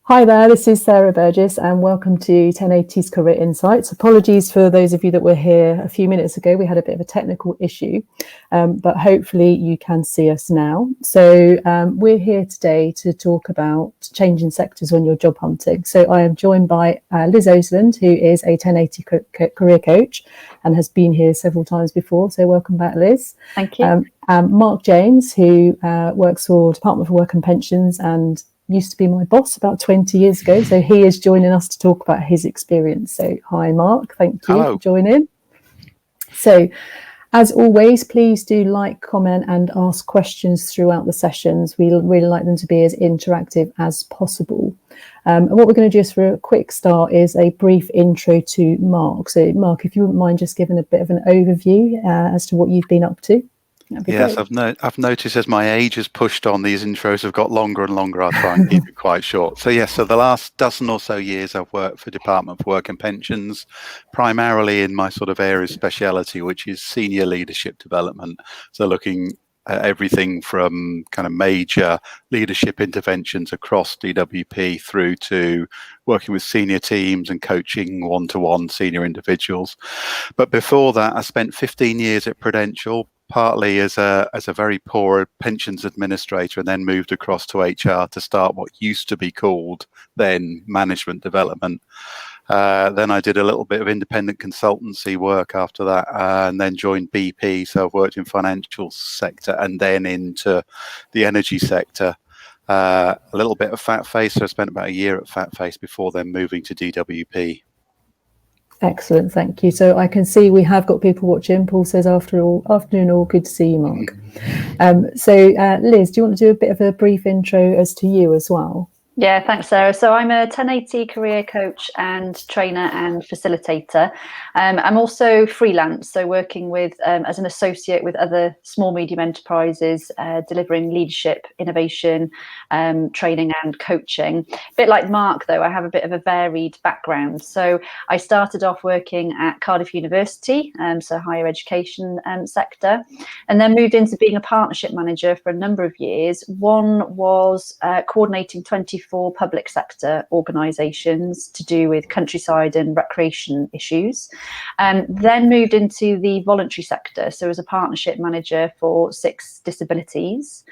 Hi there, this is Sarah Burgess and welcome to 1080's Career Insights. Apologies for those of you that were here a few minutes ago. We had a bit of a technical issue, but hopefully you can see us now. So we're here today to talk about changing sectors when you're job hunting. So I am joined by Liz Oseland, who is a 1080 career coach and has been here several times before. So welcome back, Liz. Thank you. Mark James, who works for Department for Work and Pensions and used to be my boss about 20 years ago. So he is joining us to talk about his experience. So hi, Mark. Thank you for joining. So as always, please do like, comment and ask questions throughout the sessions. We really like them to be as interactive as possible. And what we're going to do just for a quick start is a brief intro to Mark. So Mark, if you wouldn't mind just giving a bit of an overview as to what you've been up to. Yes, I've noticed as my age has pushed on, these intros have got longer and longer. I'll try and keep it quite short. So yes, so the last dozen or so years I've worked for Department for Work and Pensions, primarily in my sort of area of speciality, which is senior leadership development. So looking at everything from kind of major leadership interventions across DWP through to working with senior teams and coaching one-to-one senior individuals. But before that, I spent 15 years at Prudential, partly as a very poor pensions administrator, and then moved across to HR to start what used to be called then management development. Then I did a little bit of independent consultancy work after that, and then joined BP. So I've worked in financial sector and then into the energy sector. A little bit of Fat Face. So I spent about a year at Fat Face before then moving to DWP. Excellent, thank you. So I can see we have got people watching. Paul says, afternoon all, good to see you, Mark. Liz, do you want to do a bit of a brief intro as to you as well? Yeah, thanks, Sarah. So I'm a 1080 career coach and trainer and facilitator. I'm also freelance, so working with as an associate with other small, medium enterprises, delivering leadership, innovation, training and coaching. A bit like Mark, though, I have a bit of a varied background. So I started off working at Cardiff University, so higher education sector, and then moved into being a partnership manager for a number of years. One was coordinating 24 public sector organisations to do with countryside and recreation issues, and then moved into the voluntary sector, so as a partnership manager for 6 disabilities.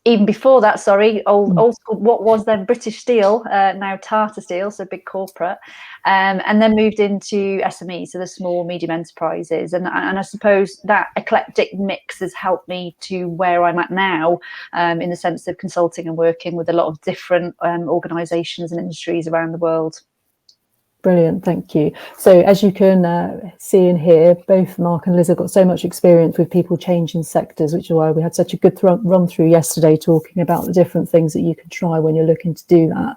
Even before that, old school, what was then British Steel, now Tata Steel, so big corporate, and then moved into SME, so the small, medium enterprises. And I suppose that eclectic mix has helped me to where I'm at now, in the sense of consulting and working with a lot of different organisations and industries around the world. Brilliant, thank you. So as you can see and hear, both Mark and Liz have got so much experience with people changing sectors, which is why we had such a good run through yesterday talking about the different things that you can try when you're looking to do that.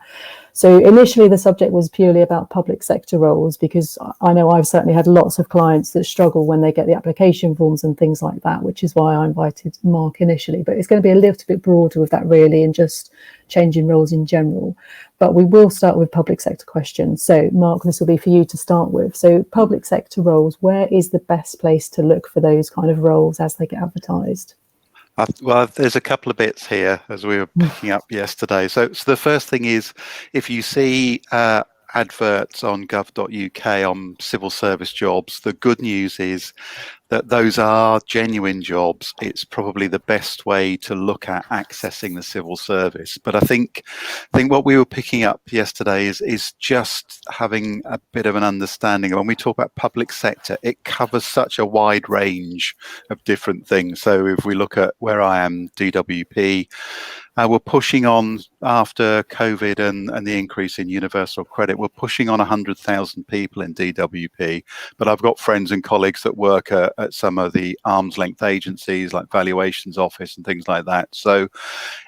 So initially the subject was purely about public sector roles, because I know I've certainly had lots of clients that struggle when they get the application forms and things like that, which is why I invited Mark initially. But it's going to be a little bit broader with that really, and just changing roles in general. But we will start with public sector questions. So Mark, this will be for you to start with. So public sector roles, where is the best place to look for those kind of roles as they get advertised? Well, there's a couple of bits here as we were picking up yesterday. So the first thing is, if you see adverts on gov.uk on civil service jobs, the good news is that those are genuine jobs. It's probably the best way to look at accessing the civil service. But I think what we were picking up yesterday is just having a bit of an understanding. When we talk about public sector, it covers such a wide range of different things. So if we look at where I am, DWP, we're pushing on, after COVID and the increase in universal credit, we're pushing on 100,000 people in DWP. But I've got friends and colleagues that work at some of the arm's length agencies like Valuations Office and things like that. So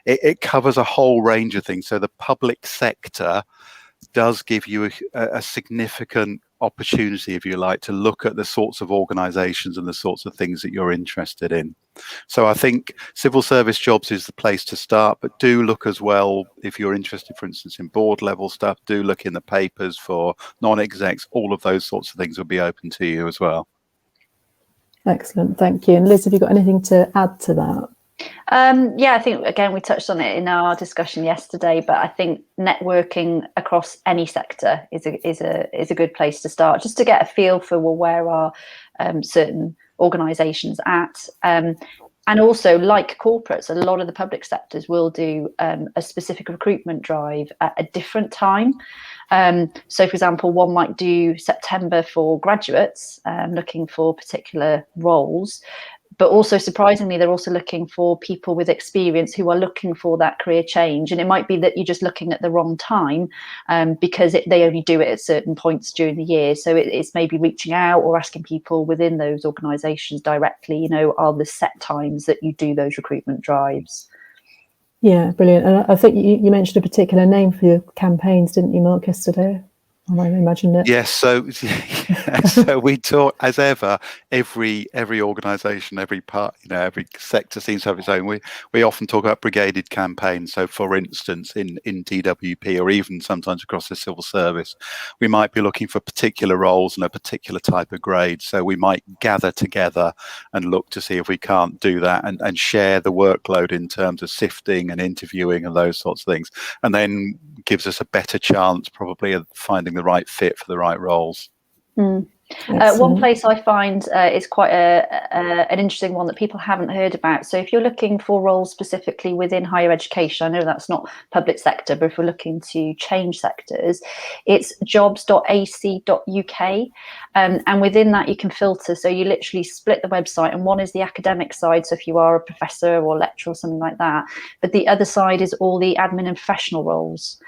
it covers a whole range of things. So the public sector does give you a significant opportunity, if you like, to look at the sorts of organisations and the sorts of things that you're interested in. So I think civil service jobs is the place to start, but do look as well, if you're interested, for instance, in board level stuff, do look in the papers for non-execs. All of those sorts of things will be open to you as well. Excellent, thank you. And Liz, have you got anything to add to that? Yeah, I think again we touched on it in our discussion yesterday, but I think networking across any sector is a good place to start, just to get a feel for where are certain organisations at. And also, like corporates, a lot of the public sectors will do a specific recruitment drive at a different time. So, for example, one might do September for graduates looking for particular roles. But also, surprisingly, they're also looking for people with experience who are looking for that career change. And it might be that you're just looking at the wrong time because they only do it at certain points during the year. So it's maybe reaching out or asking people within those organisations directly, are the set times that you do those recruitment drives. Yeah, brilliant. And I think you mentioned a particular name for your campaigns, didn't you, Mark, yesterday? I might imagine it. Yes, so we talk, as ever, every organisation, every part, every sector seems to have its own. We often talk about brigaded campaigns. So, for instance, in DWP or even sometimes across the civil service, we might be looking for particular roles and a particular type of grade. So we might gather together and look to see if we can't do that and share the workload in terms of sifting and interviewing and those sorts of things, and then gives us a better chance probably of finding the right fit for the right roles. One place I find is quite an interesting one that people haven't heard about. So if you're looking for roles specifically within higher education, I know that's not public sector, but if we're looking to change sectors, it's jobs.ac.uk. And within that, you can filter. So you literally split the website, and one is the academic side. So if you are a professor or lecturer or something like that, but the other side is all the admin and professional roles.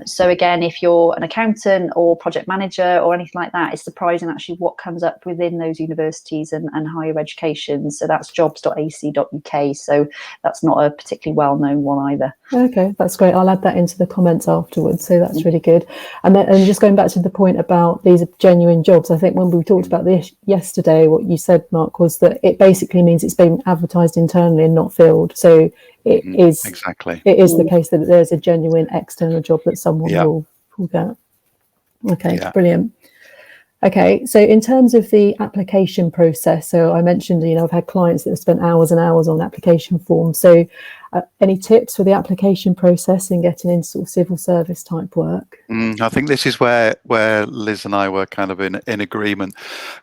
So again, if you're an accountant or project manager or anything like that, it's surprising actually what comes up within those universities and higher education. So that's jobs.ac.uk. So that's not a particularly well-known one either. Okay, that's great. I'll add that into the comments afterwards. So that's really good. And just going back to the point about these genuine jobs, I think when we talked about this yesterday, what you said, Mark, was that it basically means it's been advertised internally and not filled. So it is exactly. It is the case that there's a genuine external job that someone will get. Okay, brilliant. Okay, so in terms of the application process, so I mentioned, I've had clients that have spent hours and hours on application forms. So any tips for the application process and getting into sort of civil service type work? I think this is where Liz and I were kind of in agreement.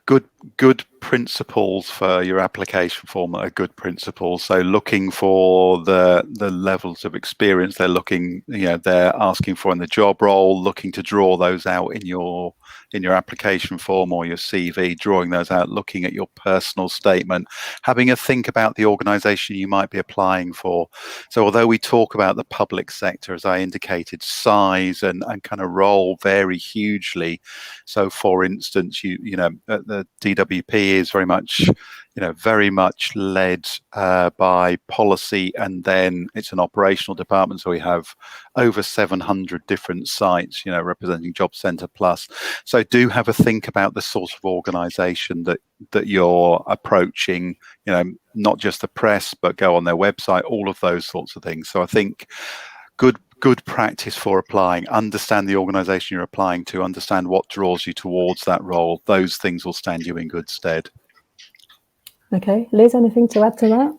Good principles for your application form are good principles. So looking for the levels of experience they're looking, they're asking for in the job role, looking to draw those out in your application form or your CV, drawing those out, looking at your personal statement, having a think about the organisation you might be applying for. So although we talk about the public sector, as I indicated, size and kind of role vary hugely. So for instance, the DWP is very much led by policy, and then it's an operational department. So we have over 700 different sites, representing Job Centre Plus. So do have a think about the sort of organisation that you're approaching, not just the press, but go on their website, all of those sorts of things. So I think good practice for applying, understand the organisation you're applying to, understand what draws you towards that role. Those things will stand you in good stead. Okay, Liz, anything to add to that?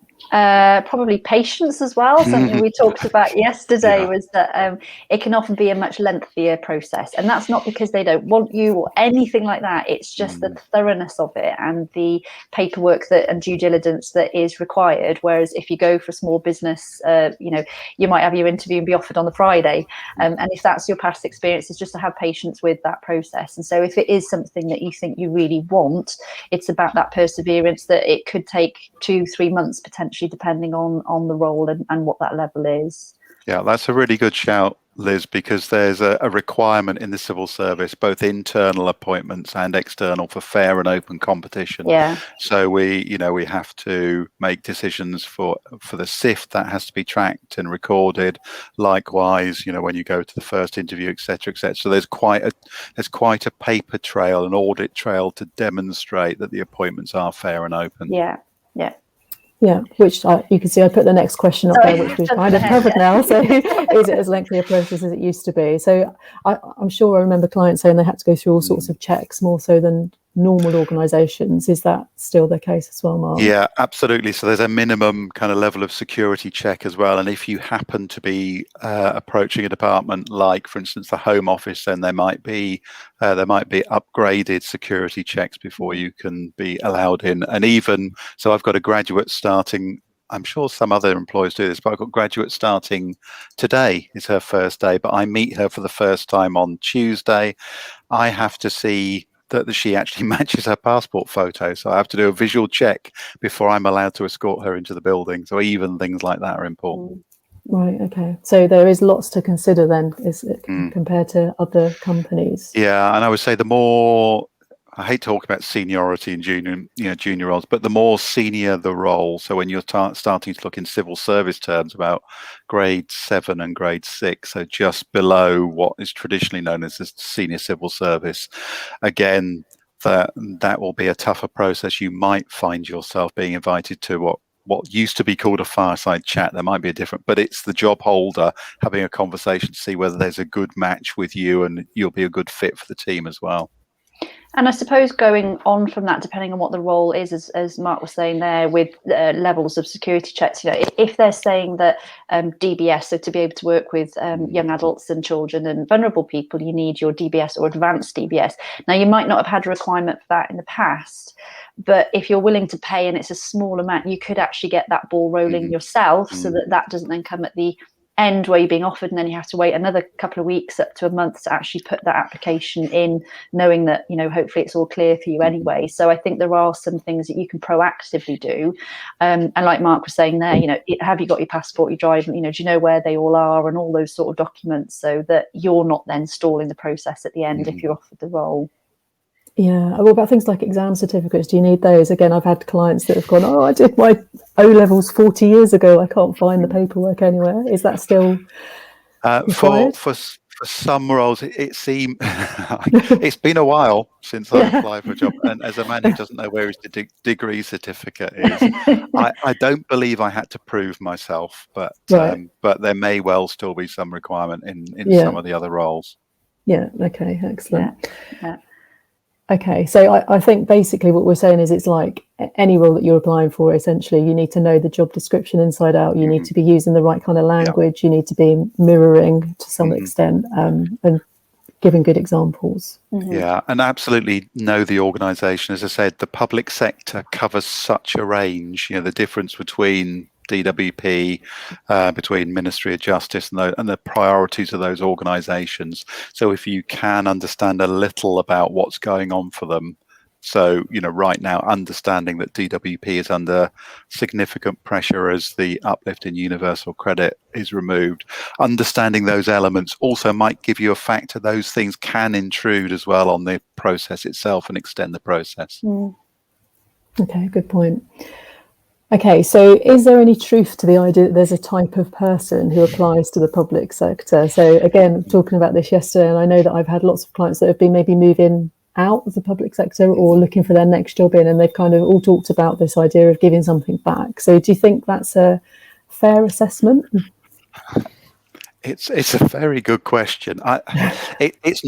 Probably patience as well. Something we talked about yesterday was that it can often be a much lengthier process, and that's not because they don't want you or anything like that. It's just the thoroughness of it and the paperwork and due diligence that is required. Whereas if you go for a small business, you might have your interview and be offered on the Friday, and if that's your past experience, it's just to have patience with that process. And so if it is something that you think you really want, it's about that perseverance, that it could take 2-3 months potentially, depending on the role and what that level is. Yeah, that's a really good shout, Liz, because there's a requirement in the civil service, both internal appointments and external, for fair and open competition. Yeah. So we have to make decisions for the SIFT that has to be tracked and recorded. Likewise, when you go to the first interview, etc., etc. So there's quite a paper trail, an audit trail to demonstrate that the appointments are fair and open. Yeah, which you can see I put the next question up there, which we've kind of covered now. So is it as lengthy a process as it used to be? So I'm sure I remember clients saying they had to go through all sorts of checks, more so than normal organisations. Is that still the case as well, Mark? Yeah, absolutely. So there's a minimum kind of level of security check as well. And if you happen to be approaching a department like, for instance, the Home Office, then there might be upgraded security checks before you can be allowed in. And even so, I've got a graduate starting. I'm sure some other employers do this, but I've got a graduate starting today. It's her first day, but I meet her for the first time on Tuesday. I have to see that she actually matches her passport photo. So I have to do a visual check before I'm allowed to escort her into the building. So even things like that are important. Right, okay. So there is lots to consider then, is it, compared to other companies? Yeah, and I would say the more, I hate talking about seniority and junior roles, but the more senior the role. So when you're starting to look in civil service terms about grade 7 and grade 6, so just below what is traditionally known as the senior civil service, again, that will be a tougher process. You might find yourself being invited to what used to be called a fireside chat. There might be a different, but it's the job holder having a conversation to see whether there's a good match with you and you'll be a good fit for the team as well. And I suppose going on from that, depending on what the role is, as Mark was saying there, with levels of security checks, if they're saying that DBS, so to be able to work with young adults and children and vulnerable people, you need your DBS or advanced DBS. Now, you might not have had a requirement for that in the past, but if you're willing to pay and it's a small amount, you could actually get that ball rolling yourself, so that doesn't then come at the end where you're being offered and then you have to wait another couple of weeks up to a month to actually put that application in, knowing that hopefully it's all clear for you anyway. So I think there are some things that you can proactively do, and like Mark was saying there, have you got your passport, your driving, do you know where they all are, and all those sort of documents, so that you're not then stalling the process at the end if you're offered the role. Yeah, what about things like exam certificates? Do you need those? Again, I've had clients that have gone, I did my O-levels 40 years ago. I can't find the paperwork anywhere. Is that still required? For some roles, it seems it's been a while since I applied for a job. And as a man who doesn't know where his degree certificate is, I don't believe I had to prove myself, but there may well still be some requirement in some of the other roles. Yeah, okay, excellent. Yeah. Okay, so I think basically what we're saying is it's like any role that you're applying for, essentially, you need to know the job description inside out. You need to be using the right kind of language. You need to be mirroring to some extent and giving good examples. Yeah, and absolutely know the organisation. As I said, the public sector covers such a range. The difference between DWP, between Ministry of Justice and the priorities of those organisations. So if you can understand a little about what's going on for them. So, right now, understanding that DWP is under significant pressure as the uplift in universal credit is removed. Understanding those elements also might give you a factor. Those things can intrude as well on the process itself and extend the process. Okay, good point. Okay, so is there any truth to the idea that there's a type of person who applies to the public sector? So again, talking about this yesterday, and I know that I've had lots of clients that have been maybe moving out of the public sector or looking for their next job in, and they've kind of all talked about this idea of giving something back. So do you think that's a fair assessment? It's a very good question. It's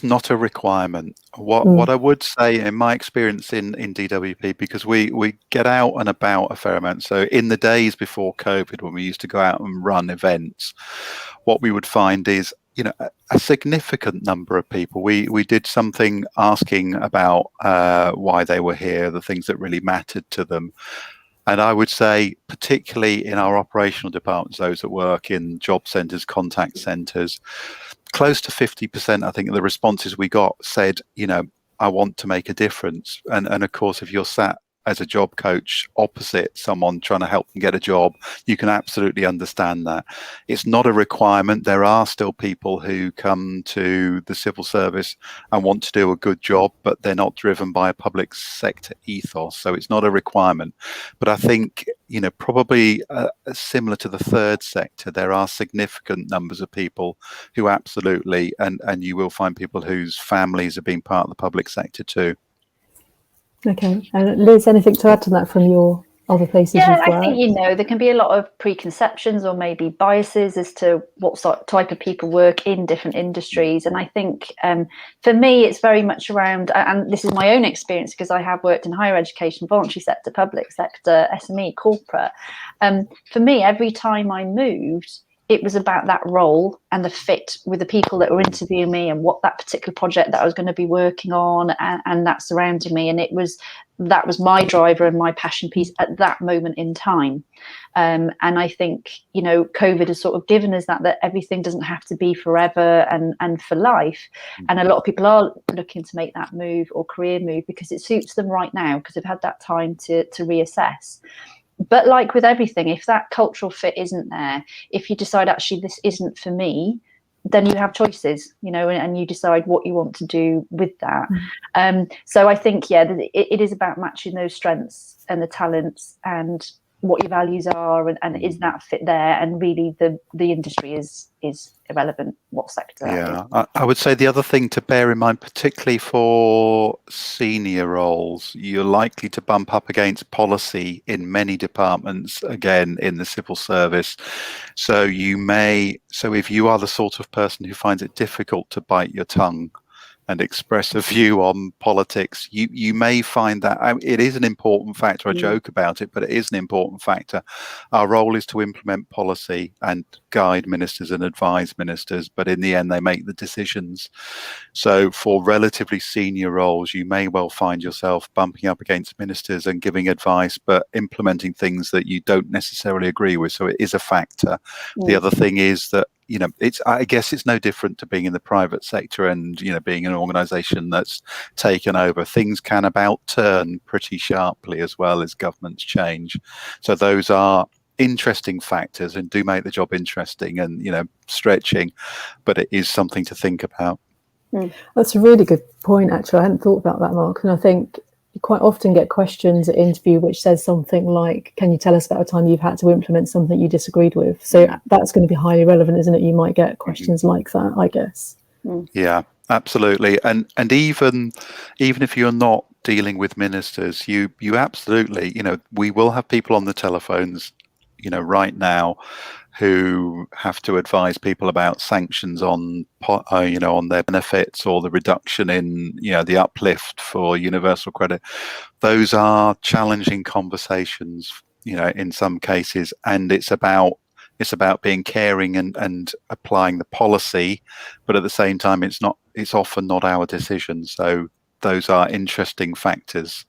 not a requirement. What I would say in my experience in DWP, because we get out and about a fair amount. So in the days before COVID, when we used to go out and run events, what we would find is a significant number of people. We did something asking about why they were here, the things that really mattered to them. And I would say, particularly in our operational departments, those that work in job centres, contact centres, close to 50%, I think, of the responses we got said, I want to make a difference. And of course, if you're sat as a job coach opposite someone trying to help them get a job, you can absolutely understand that. It's not a requirement. There are still people who come to the civil service and want to do a good job, but they're not driven by a public sector ethos. So it's not a requirement. But I think, probably similar to the third sector, there are significant numbers of people who absolutely, and you will find people whose families have been part of the public sector too. Okay, and Liz, anything to add to that from your other places Yeah, you've I worked? think, there can be a lot of preconceptions or maybe biases as to what type of people work in different industries. And I think for me, it's very much around, and this is my own experience because I have worked in higher education, voluntary sector, public sector, SME, corporate. For me, every time I moved, it was about that role and the fit with the people that were interviewing me and what that particular project that I was going to be working on and that surrounded me. And that was my driver and my passion piece at that moment in time. And I think, COVID has sort of given us that everything doesn't have to be forever and for life. And a lot of people are looking to make that move or career move because it suits them right now because they've had that time to reassess. But like with everything, if that cultural fit isn't there, if you decide actually this isn't for me, then you have choices, and you decide what you want to do with that. So I think, it is about matching those strengths and the talents and what your values are, and is that fit there? And really, the industry is irrelevant what sector that is. I would say the other thing to bear in mind, particularly for senior roles, you're likely to bump up against policy in many departments, again, in the civil service. So if you are the sort of person who finds it difficult to bite your tongue and express a view on politics, you may find that it is an important factor. I joke about it, but it is an important factor. Our role is to implement policy and guide ministers and advise ministers, but in the end they make the decisions. So for relatively senior roles, you may well find yourself bumping up against ministers and giving advice, but implementing things that you don't necessarily agree with. So it is a factor. The other thing is that I guess it's no different to being in the private sector and, being an organisation that's taken over. Things can about turn pretty sharply as well as governments change. So those are interesting factors and do make the job interesting and, stretching, but it is something to think about. That's a really good point, actually. I hadn't thought about that, Mark. And I think you quite often get questions at interview which says something like, can you tell us about a time you've had to implement something you disagreed with? So that's going to be highly relevant, isn't it? You might get questions like that, I guess. Yeah, absolutely. And even if you're not dealing with ministers, you absolutely, we will have people on the telephones, right now who have to advise people about sanctions on their benefits or the reduction in, the uplift for universal credit. Those are challenging conversations, in some cases, and it's about being caring and applying the policy, but at the same time, it's often not our decision. So those are interesting factors.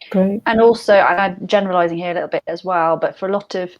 Great. And also, and I'm generalising here a little bit as well, but for a lot of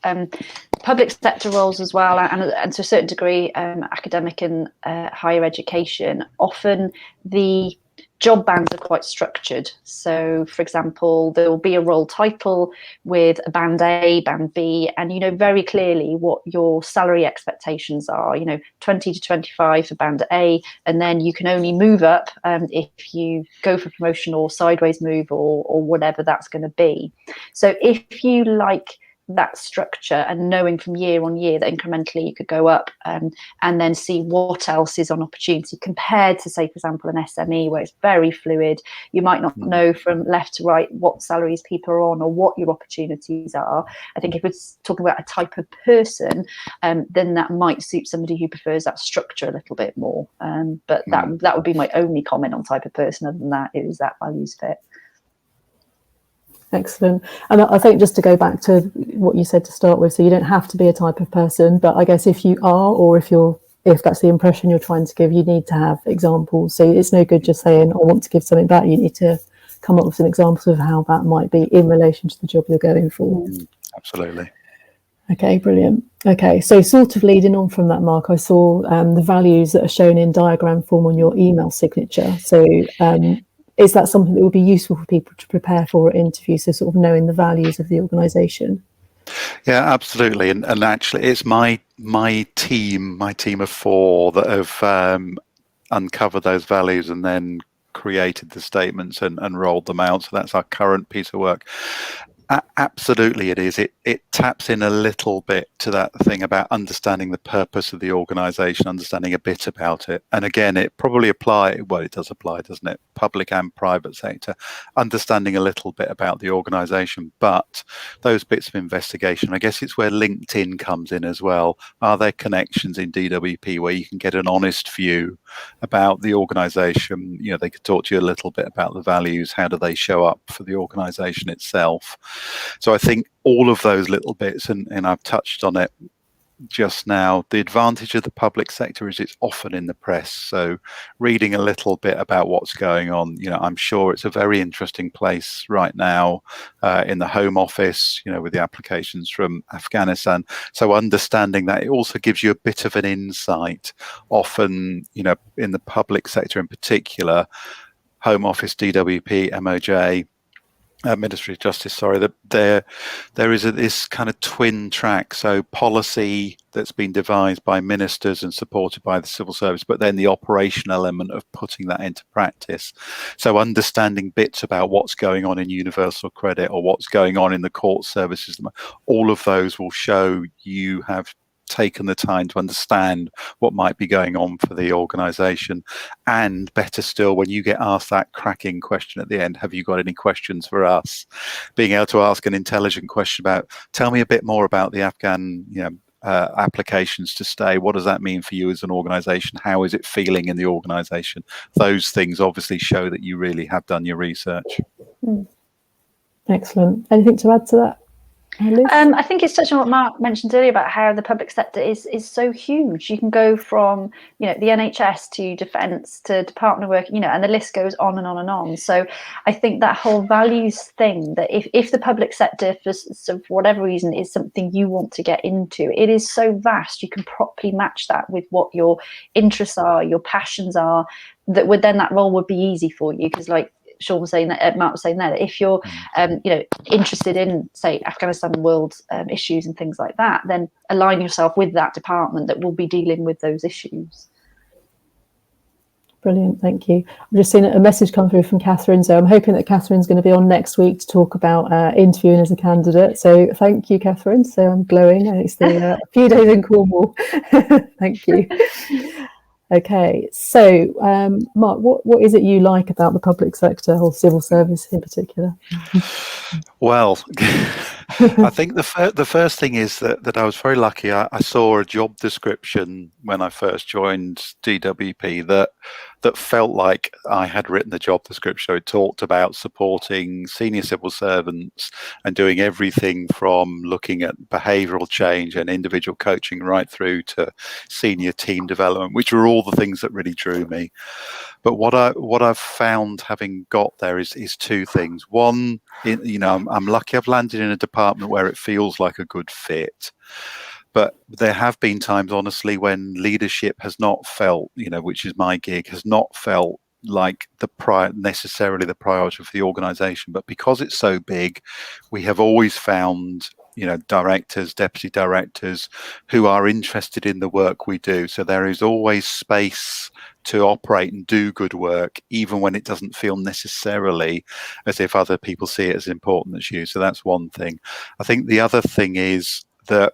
public sector roles as well, and to a certain degree, academic and higher education, often the job bands are quite structured. So, for example, there will be a role title with a band A, band B, and you know very clearly what your salary expectations are, 20 to 25 for band A, and then you can only move up if you go for promotion or sideways move or whatever that's going to be. So if you like that structure and knowing from year on year that incrementally you could go up and then see what else is on opportunity compared to, say, for example, an SME where it's very fluid. You might not know from left to right what salaries people are on or what your opportunities are. I think if we're talking about a type of person, then that might suit somebody who prefers that structure a little bit more. But that would be my only comment on type of person. Other than that, is that values fit. Excellent. And I think just to go back to what you said to start with, so you don't have to be a type of person, but I guess if you are, or if that's the impression you're trying to give, you need to have examples. So it's no good just saying, I want to give something back. You need to come up with some examples of how that might be in relation to the job you're going for. Absolutely. Okay, brilliant. Okay, so sort of leading on from that, Mark, I saw the values that are shown in diagram form on your email signature. So is that something that would be useful for people to prepare for an interview, so sort of knowing the values of the organisation? Yeah, absolutely. And actually, it's my team of 4 that have uncovered those values and then created the statements and rolled them out. So that's our current piece of work. Absolutely, it is. It taps in a little bit to that thing about understanding the purpose of the organisation, understanding a bit about it. And again, it probably it does apply, doesn't it? Public and private sector, understanding a little bit about the organisation. But those bits of investigation, I guess it's where LinkedIn comes in as well. Are there connections in DWP where you can get an honest view about the organisation? You know, they could talk to you a little bit about the values. How do they show up for the organisation itself? So I think all of those little bits, and I've touched on it just now, the advantage of the public sector is it's often in the press. So reading a little bit about what's going on, you know, I'm sure it's a very interesting place right now in the Home Office, you know, with the applications from Afghanistan. So understanding that, it also gives you a bit of an insight. Often, you know, in the public sector in particular, Home Office, DWP, MOJ, Ministry of Justice, sorry, that there is this kind of twin track. So policy that's been devised by ministers and supported by the civil service, but then the operational element of putting that into practice. So understanding bits about what's going on in universal credit or what's going on in the court services, all of those will show you have taken the time to understand what might be going on for the organisation. And better still, when you get asked that cracking question at the end, have you got any questions for us? Being able to ask an intelligent question about, tell me a bit more about the Afghan, you know, applications to stay. What does that mean for you as an organisation? How is it feeling in the organisation? Those things obviously show that you really have done your research. Excellent. Anything to add to that? I think it's touching on what Mark mentioned earlier about how the public sector is so huge. You can go from, you know, the NHS to defence to Department of Work, you know, and the list goes on and on and on. So I think that whole values thing, that if the public sector for whatever reason is something you want to get into, it is so vast. You can properly match that with what your interests are, your passions are, that role would be easy for you. Because like Sean was saying, that Mark was saying there, that if you're you know, interested in, say, Afghanistan world issues and things like that, then align yourself with that department that will be dealing with those issues. Brilliant, thank you. I've just seen a message come through from Catherine, so I'm hoping that Catherine's going to be on next week to talk about interviewing as a candidate. So thank you, Catherine. So I'm glowing. It's a few days in Cornwall. Thank you. Okay, so Mark, what is it you like about the public sector or civil service in particular? Well, I think the first thing is that I was very lucky. I saw a job description when I first joined DWP that felt like I had written the job description. So it talked about supporting senior civil servants and doing everything from looking at behavioural change and individual coaching right through to senior team development, which were all the things that really drew me. But what I've found having got there is two things. One, you know, I'm lucky I've landed in a department where it feels like a good fit. But there have been times, honestly, when leadership has not felt, you know, which is my gig, has not felt like necessarily the priority for the organisation. But because it's so big, we have always found, you know, directors, deputy directors who are interested in the work we do. So there is always space to operate and do good work, even when it doesn't feel necessarily as if other people see it as important as you. So that's one thing. I think the other thing is that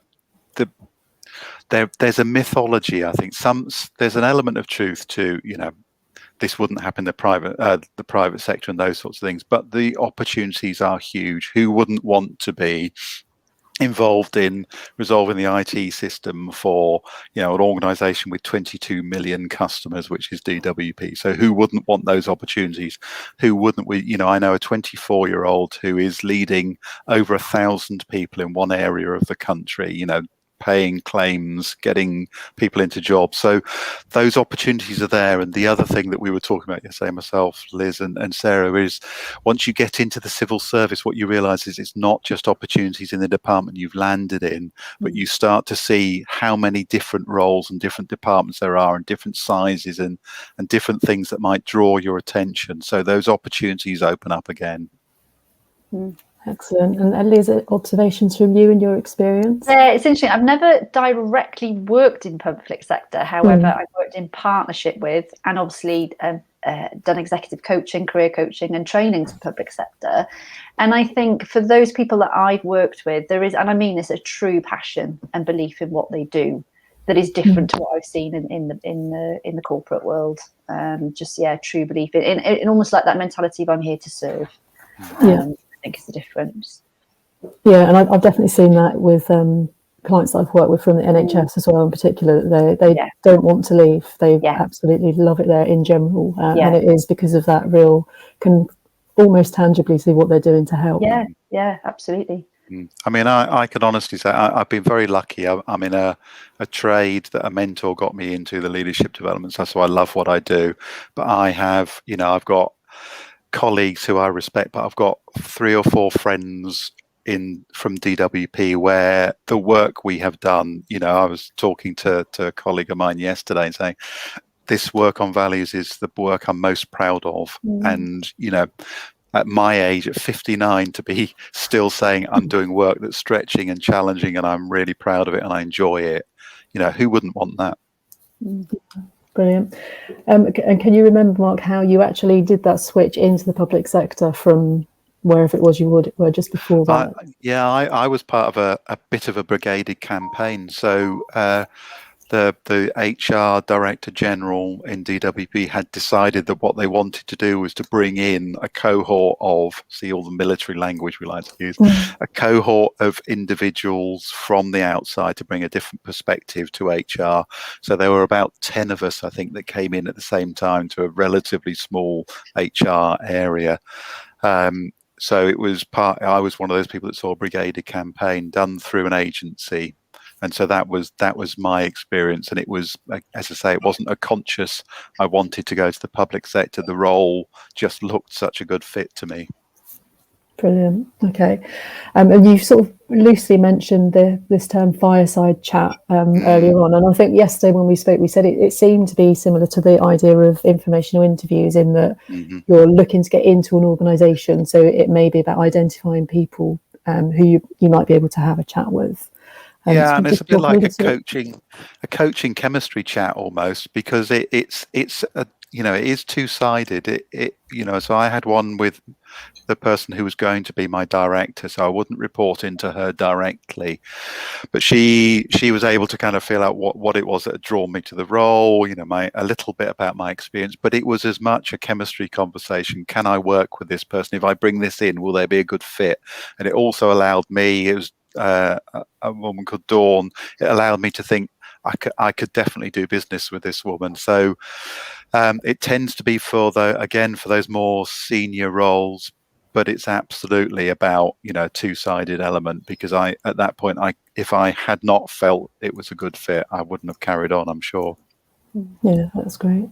there's a mythology. I think there's an element of truth to, you know, this wouldn't happen in the private sector and those sorts of things, but the opportunities are huge. Who wouldn't want to be involved in resolving the IT system for, you know, an organisation with 22 million customers, which is DWP? So who wouldn't want those opportunities? Who wouldn't we? You know, I know a 24-year-old who is leading over 1,000 people in one area of the country, you know, paying claims, getting people into jobs. So those opportunities are there. And the other thing that we were talking about yesterday, myself, Liz and Sarah, is once you get into the civil service, what you realise is it's not just opportunities in the department you've landed in, but you start to see how many different roles and different departments there are and different sizes and different things that might draw your attention. So those opportunities open up again. Excellent. And Liz, observations from you and your experience? Yeah, it's interesting. I've never directly worked in public sector. However, I've worked in partnership with, and obviously done executive coaching, career coaching and training to the public sector. And I think for those people that I've worked with, there is, and I mean this, a true passion and belief in what they do that is different to what I've seen in the corporate world. True belief in almost like that mentality of I'm here to serve. I think is the difference. Yeah, and I've definitely seen that with clients that I've worked with from the NHS as well, in particular. They don't want to leave. They absolutely love it there in general, and it is because of that real, can almost tangibly see what they're doing to help. Yeah, absolutely. I mean, I can honestly say I've been very lucky. I'm in a trade that a mentor got me into, the leadership development. So I love what I do. But I have, I've got colleagues who I respect, but I've got 3 or 4 friends from DWP where the work we have done, I was talking to a colleague of mine yesterday and saying, this work on values is the work I'm most proud of. And, at my age, at 59, to be still saying I'm doing work that's stretching and challenging and I'm really proud of it and I enjoy it, who wouldn't want that? Brilliant. And can you remember, Mark, how you actually did that switch into the public sector from wherever it was you were just before that? I was part of a bit of a brigaded campaign. So the HR Director General in DWP had decided that what they wanted to do was to bring in a cohort of, see all the military language we like to use, a cohort of individuals from the outside to bring a different perspective to HR. So there were about 10 of us, I think, that came in at the same time to a relatively small HR area. So it was I was one of those people that saw a brigaded campaign done through an agency. And so that was my experience. And it was, as I say, it wasn't a conscious, I wanted to go to the public sector. The role just looked such a good fit to me. Brilliant. Okay. And you sort of loosely mentioned this term fireside chat earlier on. And I think yesterday when we spoke, we said it seemed to be similar to the idea of informational interviews in that you're looking to get into an organisation. So it may be about identifying people who you might be able to have a chat with. And it's a bit like a coaching chemistry chat almost, because it's it is two-sided. So I had one with the person who was going to be my director, so I wouldn't report into her directly, but she was able to kind of feel out what it was that had drawn me to the role, a little bit about my experience, but it was as much a chemistry conversation. Can I work with this person? If I bring this in, will they be a good fit? And it also allowed me, it was a woman called Dawn, it allowed me to think I could definitely do business with this woman. So it tends to be for those more senior roles, but it's absolutely about a two-sided element, because at that point if I had not felt it was a good fit, I wouldn't have carried on, I'm sure. Yeah, that's great.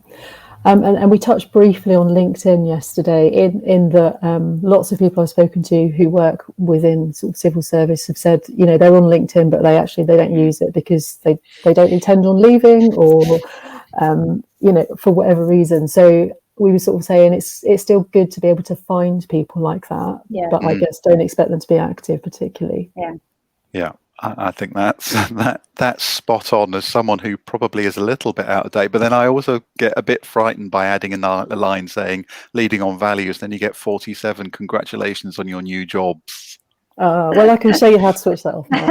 And we touched briefly on LinkedIn yesterday in that lots of people I've spoken to who work within sort of civil service have said, they're on LinkedIn, but they don't use it because they don't intend on leaving or, for whatever reason. So we were sort of saying it's still good to be able to find people like that, but I guess don't expect them to be active particularly. Yeah. I think that's spot on, as someone who probably is a little bit out of date. But then I also get a bit frightened by adding a line saying leading on values. Then you get 47 congratulations on your new jobs. Well, I can show you how to switch that off now.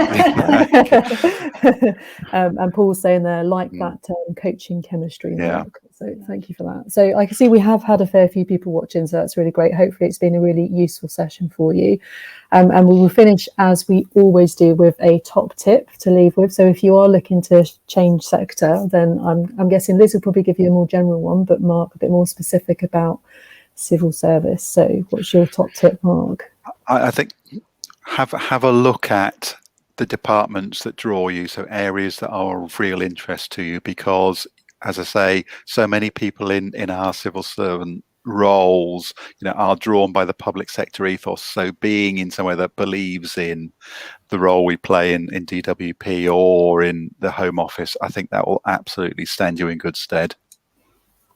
And Paul's saying there, like that term, coaching chemistry. Mark. So thank you for that. So I can see we have had a fair few people watching, so that's really great. Hopefully it's been a really useful session for you. And we will finish, as we always do, with a top tip to leave with. So if you are looking to change sector, then I'm guessing Liz will probably give you a more general one, but Mark a bit more specific about civil service. So what's your top tip, Mark? I think have a look at the departments that draw you, so areas that are of real interest to you, because, as I say, so many people in our civil servant roles, are drawn by the public sector ethos. So being in somewhere that believes in the role we play in DWP or in the Home Office, I think that will absolutely stand you in good stead.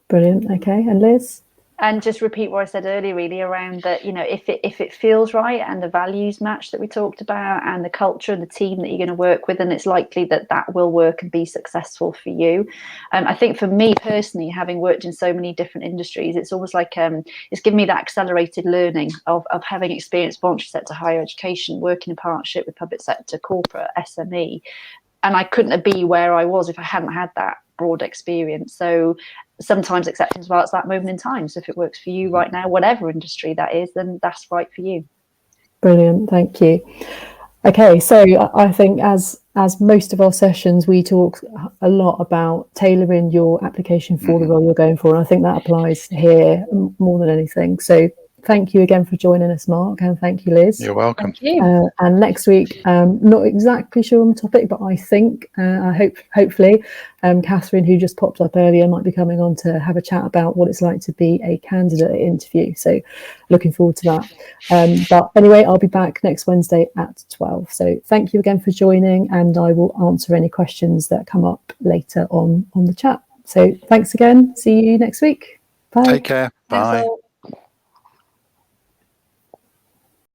Brilliant. Okay, and Liz? And just repeat what I said earlier, really, around that, you know, if it feels right and the values match that we talked about and the culture and the team that you're going to work with, then it's likely that that will work and be successful for you. I think for me personally, having worked in so many different industries, it's almost like it's given me that accelerated learning of having experienced voluntary sector, higher education, working in partnership with public sector, corporate, SME. And I couldn't be where I was if I hadn't had that broad experience. So sometimes acceptance well, it's that moment in time. So if it works for you right now, whatever industry that is, then that's right for you. Brilliant, thank you. Okay, so I think as most of our sessions, we talk a lot about tailoring your application for the role you're going for, and I think that applies here more than anything. So thank you again for joining us, Mark, and thank you, Liz. You're welcome. Thank you. And next week, not exactly sure on the topic, but I think, hopefully, Catherine, who just popped up earlier, might be coming on to have a chat about what it's like to be a candidate interview. So looking forward to that. But anyway, I'll be back next Wednesday at 12. So thank you again for joining, and I will answer any questions that come up later on the chat. So thanks again. See you next week. Bye. Take care. Bye. Thanks all.